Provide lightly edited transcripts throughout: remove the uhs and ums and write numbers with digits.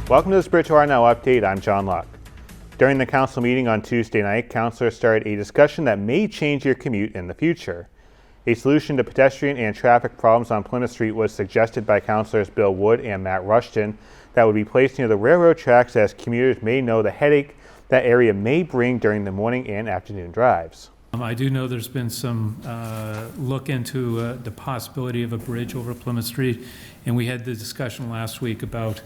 Welcome to this Bridgewater Now update. I'm John Locke. During the council meeting on Tuesday night, councilors started a discussion that may change your commute in the future. A solution to pedestrian and traffic problems on Plymouth Street was suggested by councilors Bill Wood and Matt Rushton that would be placed near the railroad tracks, as commuters may know the headache that area may bring during the morning and afternoon drives. I do know there's been some look into the possibility of a bridge over Plymouth Street, and we had the discussion last week about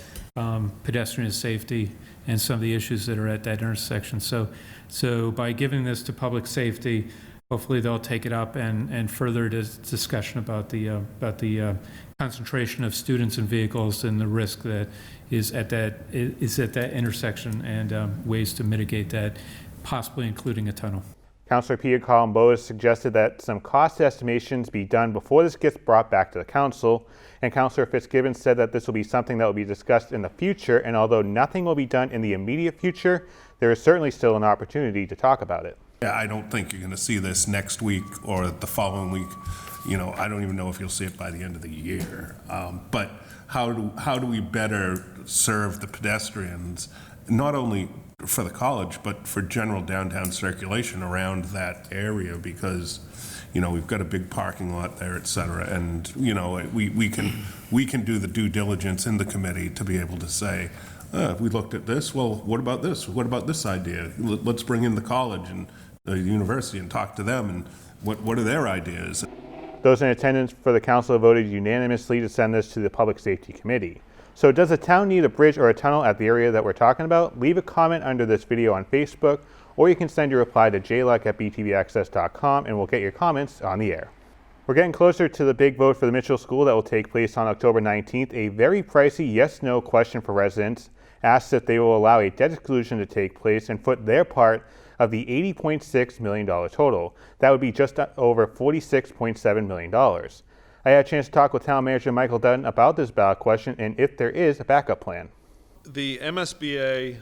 pedestrian safety and some of the issues that are at that intersection. So by giving this to public safety, hopefully they'll take it up and further this discussion about the concentration of students and vehicles and the risk that is at that intersection, and ways to mitigate that, possibly including a tunnel. Councillor Peter Colombo suggested that some cost estimations be done before this gets brought back to the council, and Councillor Fitzgibbons said that this will be something that will be discussed in the future, and although nothing will be done in the immediate future, there is certainly still an opportunity to talk about it. Yeah, I don't think you're going to see this next week or the following week. You know, I don't even know if you'll see it by the end of the year. But how do we better serve the pedestrians, not only for the college, but for general downtown circulation around that area? Because, you know, we've got a big parking lot there, et cetera. And, you know, we can do the due diligence in the committee to be able to say, we looked at this, well, what about this? What about this idea? Let's bring in the college and the university and talk to them, and what are their ideas? Those in attendance for the council voted unanimously to send this to the Public Safety Committee. So does the town need a bridge or a tunnel at the area that we're talking about? Leave a comment under this video on Facebook, or you can send your reply to jluck@btvaccess.com, and we'll get your comments on the air. We're getting closer to the big vote for the Mitchell School that will take place on October 19th. A very pricey yes-no question for residents asks if they will allow a debt exclusion to take place and foot their part of the $80.6 million total. That would be just over $46.7 million. I had a chance to talk with Town Manager Michael Dutton about this ballot question and if there is a backup plan. The MSBA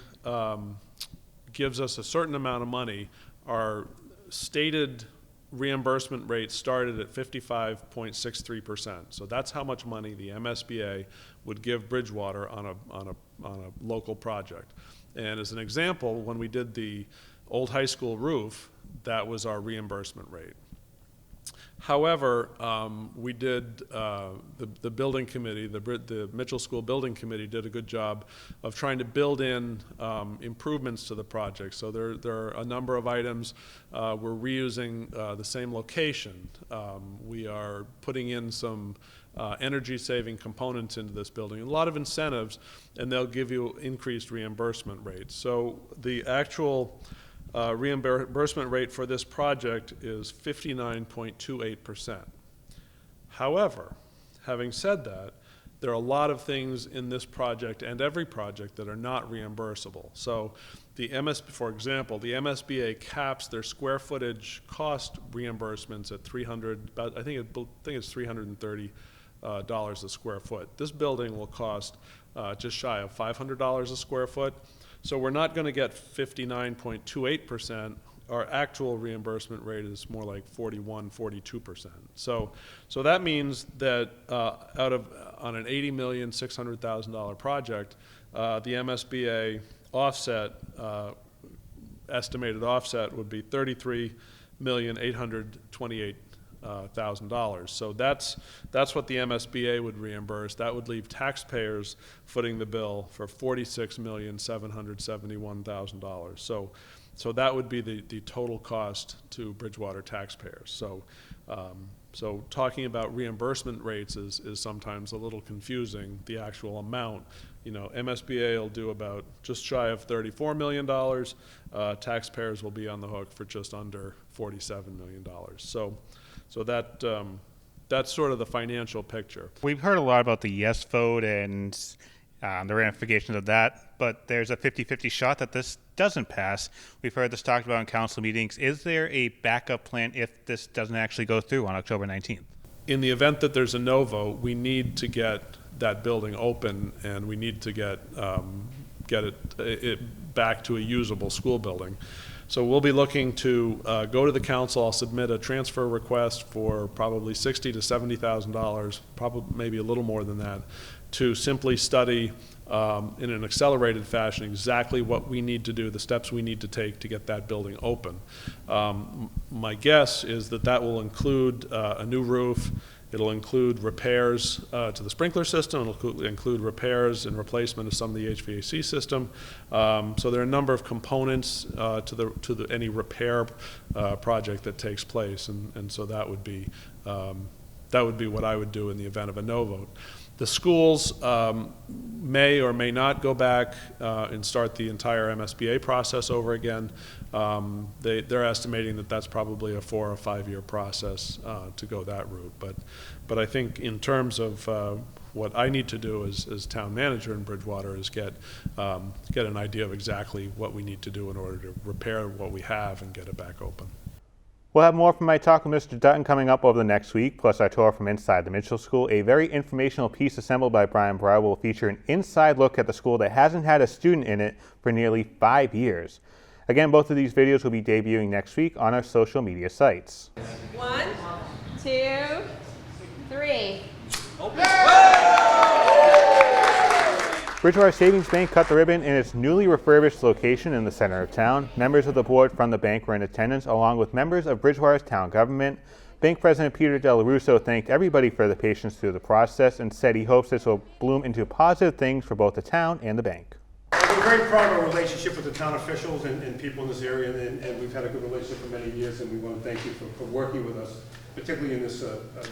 gives us a certain amount of money. Our stated reimbursement rate started at 55.63%. So that's how much money the MSBA would give Bridgewater on a local project. And as an example, when we did the old high school roof, that was our reimbursement rate. However, we did, the building committee, the Mitchell School Building Committee did a good job of trying to build in improvements to the project. So there are a number of items. We're reusing the same location. We are putting in some energy-saving components into this building, a lot of incentives, and they'll give you increased reimbursement rates. So the actual reimbursement rate for this project is 59.28%. However, having said that, there are a lot of things in this project and every project that are not reimbursable. So for example, the MSBA caps their square footage cost reimbursements at I think it's $330 a square foot. This building will cost just shy of $500 a square foot. So we're not going to get 59.28%. Our actual reimbursement rate is more like 42%. So that means that on an $80,600,000 project, the MSBA offset, estimated offset, would be $33,828,000. So that's what the MSBA would reimburse. That would leave taxpayers footing the bill for $46,771,000. So that would be the total cost to Bridgewater taxpayers. So talking about reimbursement rates is sometimes a little confusing. The actual amount, you know, MSBA will do about just shy of $34 million. Taxpayers will be on the hook for just under $47 million. So that's sort of the financial picture. We've heard a lot about the yes vote and the ramifications of that, but there's a 50-50 shot that this doesn't pass. We've heard this talked about in council meetings. Is there a backup plan if this doesn't actually go through on October 19th? In the event that there's a no vote, we need to get that building open, and we need to get it back to a usable school building. So we'll be looking to go to the council. I'll submit a transfer request for probably $60,000 to $70,000, probably maybe a little more than that, to simply study in an accelerated fashion exactly what we need to do, the steps we need to take to get that building open. My guess is that that will include a new roof. It'll include repairs to the sprinkler system. It'll include repairs and replacement of some of the HVAC system. So there are a number of components to any repair project that takes place, and so that would be what I would do in the event of a no vote. The schools may or may not go back and start the entire MSBA process over again. They're estimating that that's probably a 4 or 5 year process to go that route. But I think in terms of what I need to do as town manager in Bridgewater is get an idea of exactly what we need to do in order to repair what we have and get it back open. We'll have more from my talk with Mr. Dutton coming up over the next week, plus our tour from inside the Mitchell School. A very informational piece assembled by Brian Brower will feature an inside look at the school that hasn't had a student in it for nearly 5 years. Again, both of these videos will be debuting next week on our social media sites. 1, 2, 3. Bridgewater Savings Bank cut the ribbon in its newly refurbished location in the center of town. Members of the board from the bank were in attendance, along with members of Bridgewater's town government. Bank President Peter Del Russo thanked everybody for the patience through the process and said he hopes this will bloom into positive things for both the town and the bank. We're very proud of our relationship with the town officials and people in this area, and we've had a good relationship for many years, and we want to thank you for working with us, particularly in this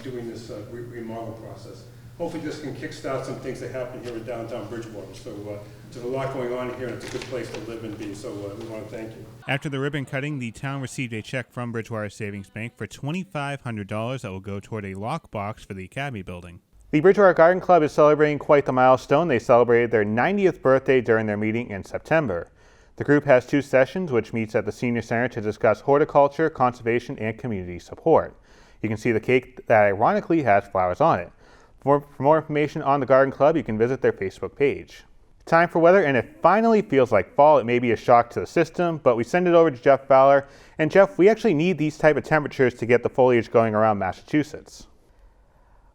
doing this remodel process. Hopefully this can kickstart some things that happen here in downtown Bridgewater. So there's a lot going on here, and it's a good place to live and be, so we want to thank you. After the ribbon cutting, the town received a check from Bridgewater Savings Bank for $2,500 that will go toward a lockbox for the Academy building. The Bridgewater Garden Club is celebrating quite the milestone. They celebrated their 90th birthday during their meeting in September. The group has 2 sessions, which meets at the Senior Center to discuss horticulture, conservation, and community support. You can see the cake that ironically has flowers on it. For more information on the Garden Club, you can visit their Facebook page. Time for weather, and it finally feels like fall. It may be a shock to the system, but we send it over to Jeff Fowler. And Jeff, we actually need these type of temperatures to get the foliage going around Massachusetts.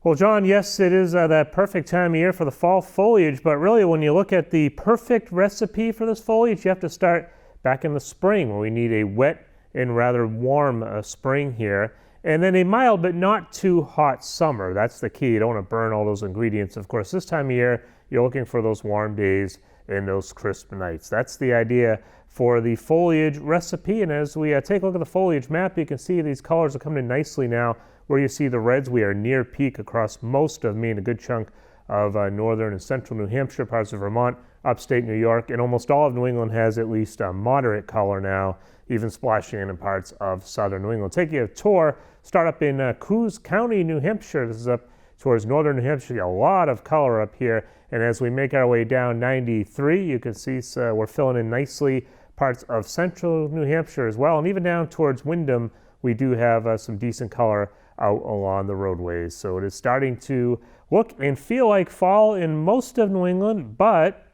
Well, John, yes, it is that perfect time of year for the fall foliage, but really when you look at the perfect recipe for this foliage, you have to start back in the spring, where we need a wet and rather warm spring here. And then a mild but not too hot summer. That's the key. You don't want to burn all those ingredients. Of course, this time of year, you're looking for those warm days and those crisp nights. That's the idea for the foliage recipe. And as we take a look at the foliage map, you can see these colors are coming in nicely now. Where you see the reds, we are near peak across most of Maine, a good chunk of northern and central New Hampshire, parts of Vermont, upstate New York, and almost all of New England has at least a moderate color now, even splashing in parts of southern New England. Take you a tour. Start up in Coos County, New Hampshire. This is up towards northern New Hampshire. A lot of color up here. And as we make our way down 93, you can see we're filling in nicely parts of central New Hampshire as well. And even down towards Windham, we do have some decent color out along the roadways. So it is starting to look and feel like fall in most of New England, but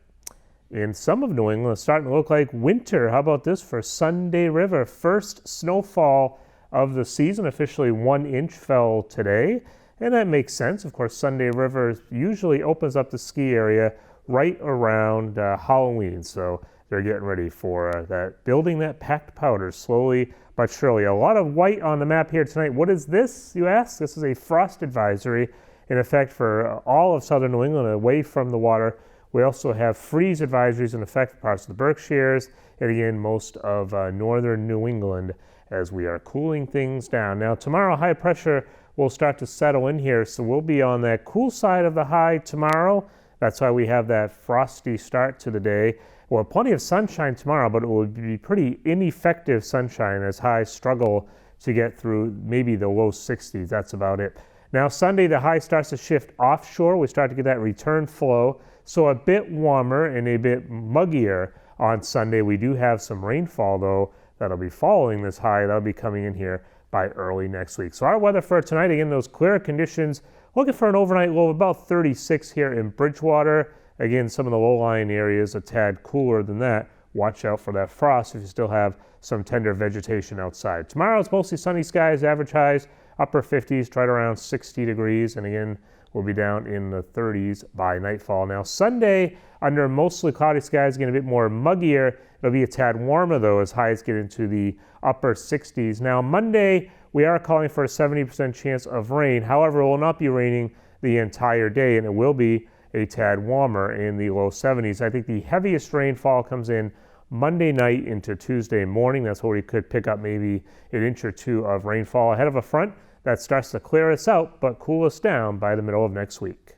in some of New England, it's starting to look like winter. How about this for Sunday River? First snowfall of the season. Officially 1 inch fell today, and that makes sense. Of course, Sunday River usually opens up the ski area right around Halloween, so they're getting ready for that, building that packed powder slowly but surely. A lot of white on the map here tonight. What is this, you ask? This is a frost advisory in effect for all of southern New England away from the water. We also have freeze advisories in effect for parts of the Berkshires and again most of northern New England as we are cooling things down. Now tomorrow high pressure will start to settle in here, so we'll be on that cool side of the high tomorrow. That's why we have that frosty start to the day. Well, plenty of sunshine tomorrow, but it will be pretty ineffective sunshine as highs struggle to get through maybe the low 60s. That's about it. Now Sunday the high starts to shift offshore. We start to get that return flow. So a bit warmer and a bit muggier on Sunday. We do have some rainfall, though, that'll be following this high. That'll be coming in here by early next week. So our weather for tonight, again, those clear conditions. Looking for an overnight low of about 36 here in Bridgewater. Again, some of the low-lying areas a tad cooler than that. watch out for that frost if you still have some tender vegetation outside. Tomorrow it's mostly sunny skies, average highs upper 50s, right around 60 degrees, and again, we'll be down in the 30s by nightfall. Now Sunday, under mostly cloudy skies, getting a bit more muggier. It'll be a tad warmer though as highs get into the upper 60s. Now Monday, we are calling for a 70% chance of rain. However, it will not be raining the entire day, and it will be a tad warmer in the low 70s. I think the heaviest rainfall comes in Monday night into Tuesday morning. That's where we could pick up maybe an inch or two of rainfall ahead of a front that starts to clear us out but cool us down by the middle of next week.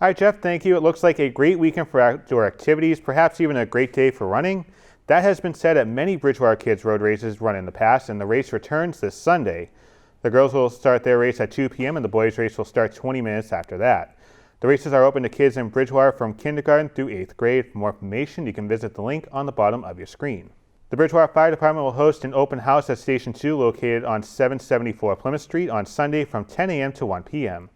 All right, Jeff, thank you. It looks like a great weekend for outdoor activities, perhaps even a great day for running. That has been said at many Bridgewater Kids road races run in the past, and the race returns this Sunday. The girls will start their race at 2 p.m. and the boys' race will start 20 minutes after that. The races are open to kids in Bridgewater from kindergarten through 8th grade. For more information, you can visit the link on the bottom of your screen. The Bridgewater Fire Department will host an open house at Station 2 located on 774 Plymouth Street on Sunday from 10 a.m. to 1 p.m.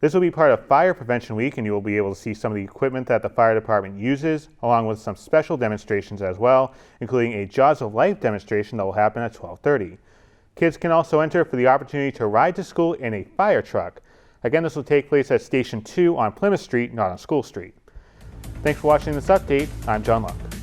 This will be part of Fire Prevention Week, and you will be able to see some of the equipment that the fire department uses, along with some special demonstrations as well, including a Jaws of Life demonstration that will happen at 12:30. Kids can also enter for the opportunity to ride to school in a fire truck. Again, this will take place at Station 2 on Plymouth Street, not on School Street. Thanks for watching this update. I'm John Luck.